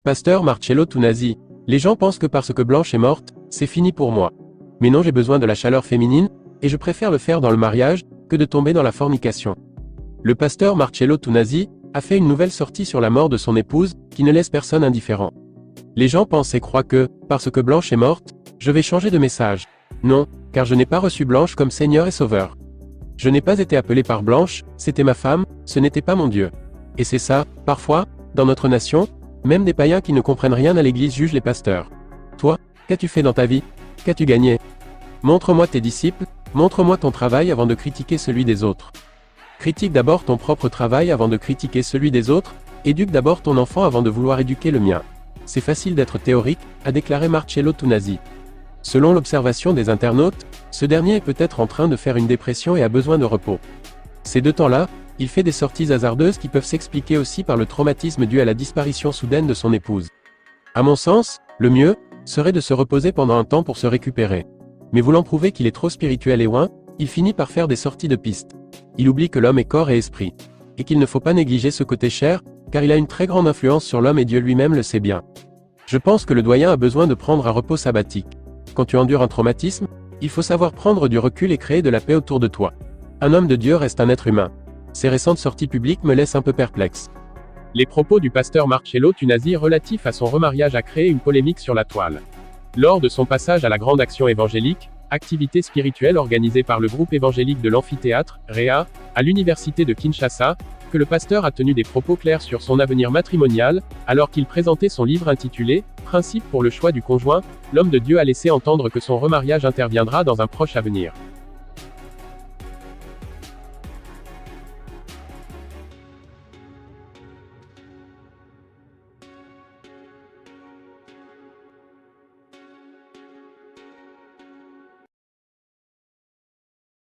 Pasteur Marcello Tunasi. Les gens pensent que parce que Blanche est morte, c'est fini pour moi. Mais non, j'ai besoin de la chaleur féminine, et je préfère le faire dans le mariage, que de tomber dans la fornication. Le pasteur Marcello Tunasi a fait une nouvelle sortie sur la mort de son épouse, qui ne laisse personne indifférent. Les gens pensent et croient que, parce que Blanche est morte, je vais changer de message. Non, car je n'ai pas reçu Blanche comme Seigneur et Sauveur. Je n'ai pas été appelé par Blanche, c'était ma femme, ce n'était pas mon Dieu. Et c'est ça, parfois, dans notre nation, même des païens qui ne comprennent rien à l'église jugent les pasteurs. Toi, qu'as-tu fait dans ta vie? Qu'as-tu gagné? Montre-moi tes disciples, montre-moi ton travail avant de critiquer celui des autres. Critique d'abord ton propre travail avant de critiquer celui des autres, éduque d'abord ton enfant avant de vouloir éduquer le mien. C'est facile d'être théorique, a déclaré Marcello Tunasi. Selon l'observation des internautes, ce dernier est peut-être en train de faire une dépression et a besoin de repos. Ces deux temps-là, il fait des sorties hasardeuses qui peuvent s'expliquer aussi par le traumatisme dû à la disparition soudaine de son épouse. À mon sens, le mieux serait de se reposer pendant un temps pour se récupérer. Mais voulant prouver qu'il est trop spirituel et oint, il finit par faire des sorties de piste. Il oublie que l'homme est corps et esprit. Et qu'il ne faut pas négliger ce côté cher, car il a une très grande influence sur l'homme et Dieu lui-même le sait bien. Je pense que le doyen a besoin de prendre un repos sabbatique. Quand tu endures un traumatisme, il faut savoir prendre du recul et créer de la paix autour de toi. Un homme de Dieu reste un être humain. Ces récentes sorties publiques me laissent un peu perplexe. Les propos du pasteur Marcello Tunasi relatifs à son remariage a créé une polémique sur la toile. Lors de son passage à la Grande Action Évangélique, activité spirituelle organisée par le groupe évangélique de l'amphithéâtre, REA, à l'université de Kinshasa, que le pasteur a tenu des propos clairs sur son avenir matrimonial, alors qu'il présentait son livre intitulé « Principes pour le choix du conjoint », l'homme de Dieu a laissé entendre que son remariage interviendra dans un proche avenir.